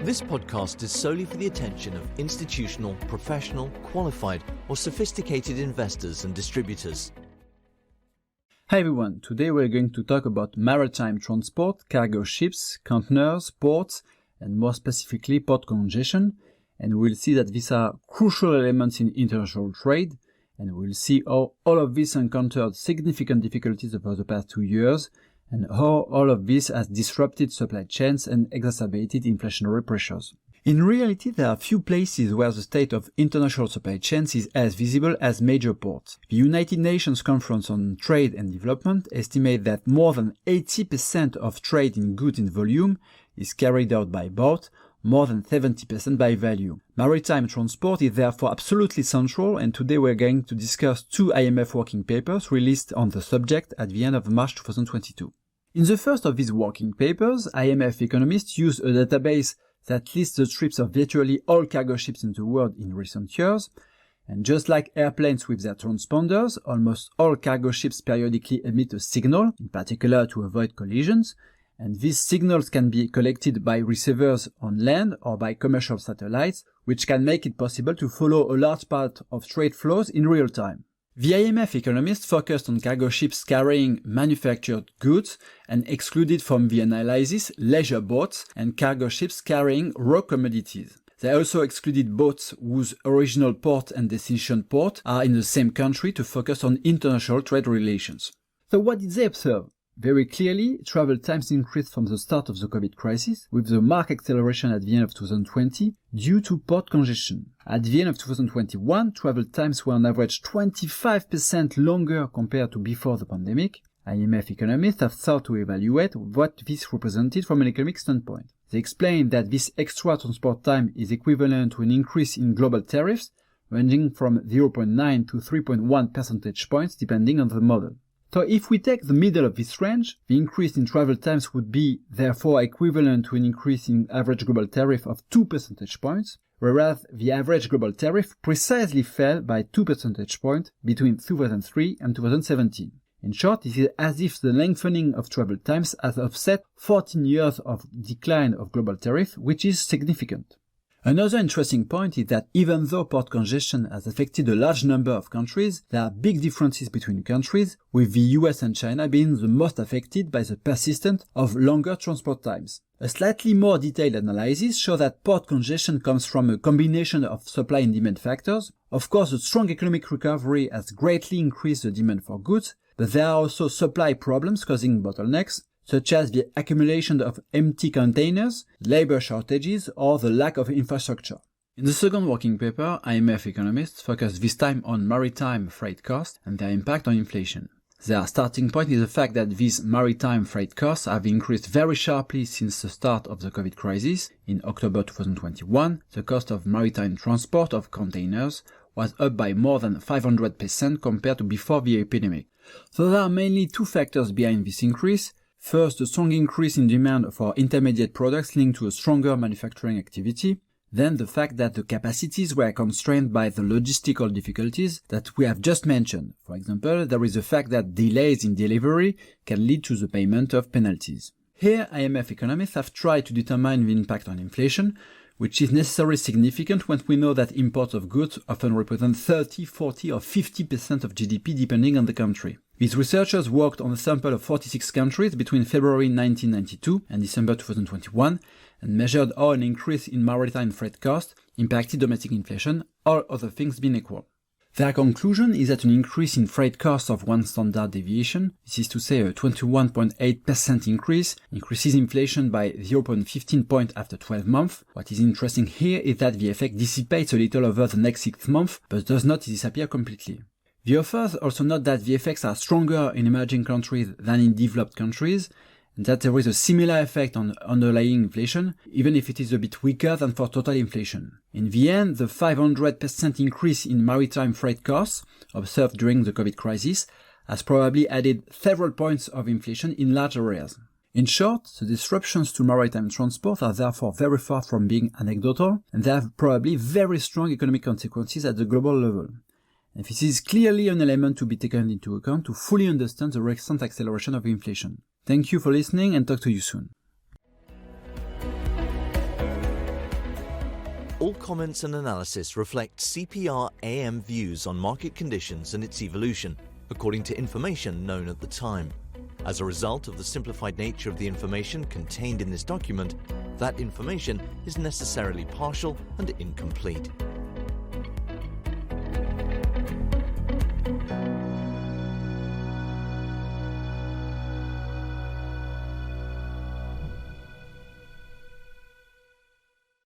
This podcast is solely for the attention of institutional, professional, qualified, or sophisticated investors and distributors. Hi everyone, today we're going to talk about maritime transport, cargo ships, containers, ports, and more specifically port congestion. And we'll see that these are crucial elements in international trade. And we'll see how all of this encountered significant difficulties over the past 2 years, and how all of this has disrupted supply chains and exacerbated inflationary pressures. In reality, there are few places where the state of international supply chains is as visible as major ports. The United Nations Conference on Trade and Development estimates that more than 80% of trade in goods in volume is carried out by boat, more than 70% by value. Maritime transport is therefore absolutely central, and today we're going to discuss 2 IMF working papers released on the subject at the end of March 2022. In the first of these working papers, IMF economists used a database that lists the trips of virtually all cargo ships in the world in recent years, and just like airplanes with their transponders, almost all cargo ships periodically emit a signal, in particular to avoid collisions, and these signals can be collected by receivers on land or by commercial satellites, which can make it possible to follow a large part of trade flows in real time. The IMF economists focused on cargo ships carrying manufactured goods and excluded from the analysis leisure boats and cargo ships carrying raw commodities. They also excluded boats whose original port and destination port are in the same country to focus on international trade relations. So what did they observe? Very clearly, travel times increased from the start of the COVID crisis, with the marked acceleration at the end of 2020 due to port congestion. At the end of 2021, travel times were on average 25% longer compared to before the pandemic. IMF economists have sought to evaluate what this represented from an economic standpoint. They explained that this extra transport time is equivalent to an increase in global tariffs, ranging from 0.9 to 3.1 percentage points depending on the model. So if we take the middle of this range, the increase in travel times would be therefore equivalent to an increase in average global tariff of 2 percentage points, whereas the average global tariff precisely fell by 2 percentage points between 2003 and 2017. In short, it is as if the lengthening of travel times has offset 14 years of decline of global tariff, which is significant. Another interesting point is that even though port congestion has affected a large number of countries, there are big differences between countries, with the US and China being the most affected by the persistence of longer transport times. A slightly more detailed analysis shows that port congestion comes from a combination of supply and demand factors. Of course, the strong economic recovery has greatly increased the demand for goods, but there are also supply problems causing bottlenecks, such as the accumulation of empty containers, labor shortages, or the lack of infrastructure. In the second working paper, IMF economists focused this time on maritime freight costs and their impact on inflation. Their starting point is the fact that these maritime freight costs have increased very sharply since the start of the COVID crisis. In October 2021, the cost of maritime transport of containers was up by more than 500% compared to before the epidemic. So there are mainly 2 factors behind this increase. First, a strong increase in demand for intermediate products linked to a stronger manufacturing activity. Then the fact that the capacities were constrained by the logistical difficulties that we have just mentioned. For example, there is the fact that delays in delivery can lead to the payment of penalties. Here, IMF economists have tried to determine the impact on inflation, which is necessarily significant when we know that imports of goods often represent 30, 40 or 50% of GDP depending on the country. These researchers worked on a sample of 46 countries between February 1992 and December 2021 and measured how an increase in maritime freight costs impacted domestic inflation, all other things being equal. Their conclusion is that an increase in freight costs of 1 standard deviation, this is to say a 21.8% increase, increases inflation by 0.15 point after 12 months. What is interesting here is that the effect dissipates a little over the next 6 months, but does not disappear completely. The authors also note that the effects are stronger in emerging countries than in developed countries, and that there is a similar effect on underlying inflation, even if it is a bit weaker than for total inflation. In the end, the 500% increase in maritime freight costs observed during the COVID crisis has probably added several points of inflation in large areas. In short, the disruptions to maritime transport are therefore very far from being anecdotal, and they have probably very strong economic consequences at the global level. And this is clearly an element to be taken into account to fully understand the recent acceleration of inflation. Thank you for listening and talk to you soon. All comments and analysis reflect CPR AM views on market conditions and its evolution, according to information known at the time. As a result of the simplified nature of the information contained in this document, that information is necessarily partial and incomplete.